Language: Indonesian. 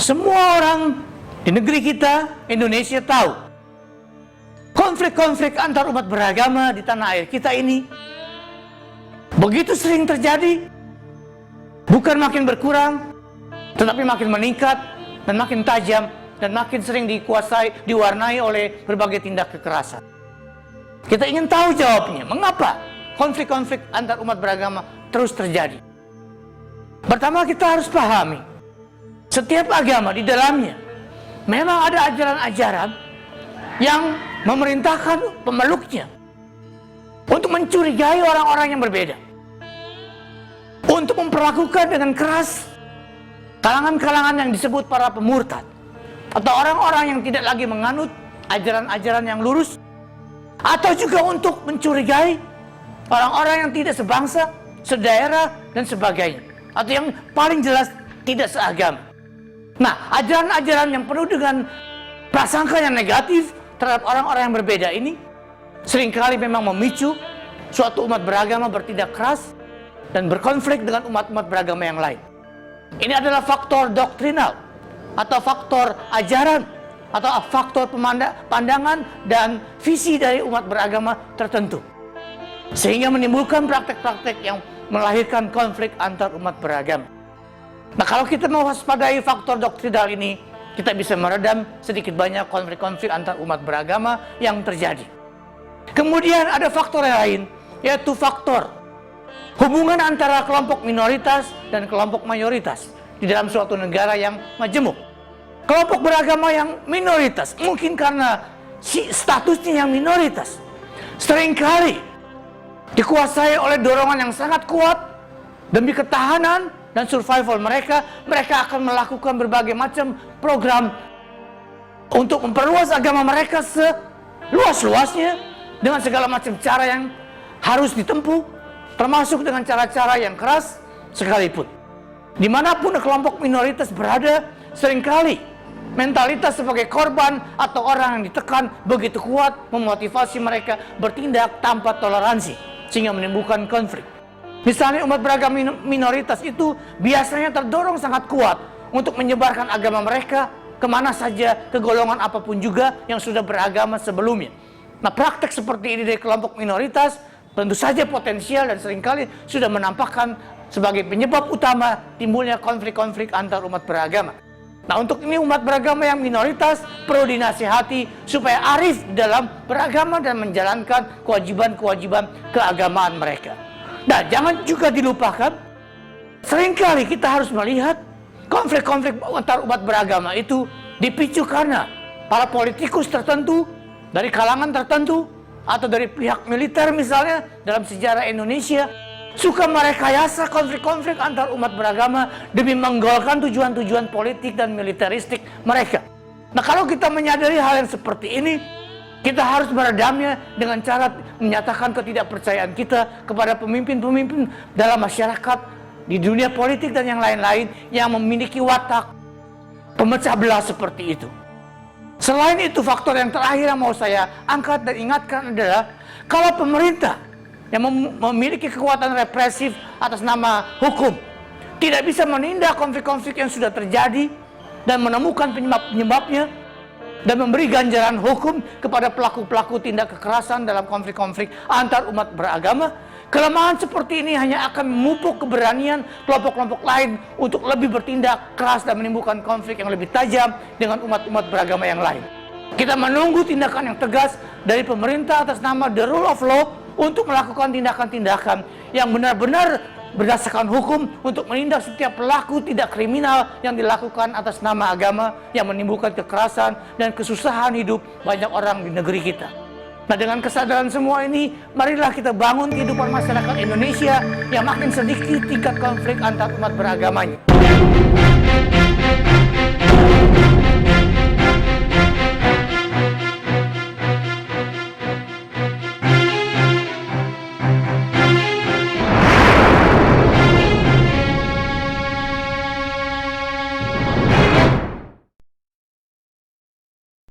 Semua orang di negeri kita, Indonesia, tahu konflik-konflik antar umat beragama di tanah air kita ini begitu sering terjadi, bukan makin berkurang, tetapi makin meningkat dan makin tajam dan makin sering diwarnai oleh berbagai tindak kekerasan. Kita ingin tahu jawabnya, mengapa konflik-konflik antar umat beragama terus terjadi. Pertama, kita harus pahami, setiap agama di dalamnya memang ada ajaran-ajaran yang memerintahkan pemeluknya untuk mencurigai orang-orang yang berbeda, untuk memperlakukan dengan keras kalangan-kalangan yang disebut para pemurtad, atau orang-orang yang tidak lagi menganut ajaran-ajaran yang lurus, atau juga untuk mencurigai orang-orang yang tidak sebangsa, sedaerah, dan sebagainya, atau yang paling jelas tidak seagama. Nah, ajaran-ajaran yang penuh dengan prasangka yang negatif terhadap orang-orang yang berbeda ini seringkali memang memicu suatu umat beragama bertindak keras dan berkonflik dengan umat-umat beragama yang lain. Ini adalah faktor doktrinal atau faktor ajaran atau faktor pandangan dan visi dari umat beragama tertentu, sehingga menimbulkan praktek-praktek yang melahirkan konflik antar umat beragama. Nah, kalau kita mewaspadai faktor doktrinal ini, kita bisa meredam sedikit banyak konflik-konflik antar umat beragama yang terjadi. Kemudian ada faktor yang lain, yaitu faktor hubungan antara kelompok minoritas dan kelompok mayoritas di dalam suatu negara yang majemuk. Kelompok beragama yang minoritas, mungkin karena statusnya yang minoritas, seringkali dikuasai oleh dorongan yang sangat kuat demi ketahanan dan survival mereka akan melakukan berbagai macam program untuk memperluas agama mereka seluas-luasnya dengan segala macam cara yang harus ditempuh, termasuk dengan cara-cara yang keras sekalipun. Dimanapun kelompok minoritas berada, seringkali mentalitas sebagai korban atau orang yang ditekan begitu kuat memotivasi mereka bertindak tanpa toleransi, sehingga menimbulkan konflik. Misalnya umat beragama minoritas itu biasanya terdorong sangat kuat untuk menyebarkan agama mereka kemana saja, ke golongan apapun juga yang sudah beragama sebelumnya. Nah, praktek seperti ini dari kelompok minoritas tentu saja potensial dan seringkali sudah menampakkan sebagai penyebab utama timbulnya konflik-konflik antar umat beragama. Nah, untuk ini umat beragama yang minoritas perlu dinasihati supaya arif dalam beragama dan menjalankan kewajiban-kewajiban keagamaan mereka. Nah, jangan juga dilupakan, seringkali kita harus melihat konflik-konflik antar umat beragama itu dipicu karena para politikus tertentu, dari kalangan tertentu, atau dari pihak militer misalnya dalam sejarah Indonesia, suka merekayasa konflik-konflik antar umat beragama demi menggolkan tujuan-tujuan politik dan militeristik mereka. Nah, kalau kita menyadari hal yang seperti ini, kita harus meredamnya dengan cara menyatakan ketidakpercayaan kita kepada pemimpin-pemimpin dalam masyarakat, di dunia politik dan yang lain-lain yang memiliki watak pemecah belah seperti itu. Selain itu, faktor yang terakhir yang mau saya angkat dan ingatkan adalah kalau pemerintah yang memiliki kekuatan represif atas nama hukum tidak bisa menindak konflik-konflik yang sudah terjadi dan menemukan penyebab-penyebabnya dan memberi ganjaran hukum kepada pelaku-pelaku tindak kekerasan dalam konflik-konflik antar umat beragama, kelemahan seperti ini hanya akan memupuk keberanian kelompok-kelompok lain untuk lebih bertindak keras dan menimbulkan konflik yang lebih tajam dengan umat-umat beragama yang lain. Kita menunggu tindakan yang tegas dari pemerintah atas nama the rule of law untuk melakukan tindakan-tindakan yang benar-benar berdasarkan hukum untuk menindak setiap pelaku tidak kriminal yang dilakukan atas nama agama yang menimbulkan kekerasan dan kesusahan hidup banyak orang di negeri kita. Nah, dengan kesadaran semua ini, marilah kita bangun kehidupan masyarakat Indonesia yang makin sedikit tingkat konflik antar umat beragamanya.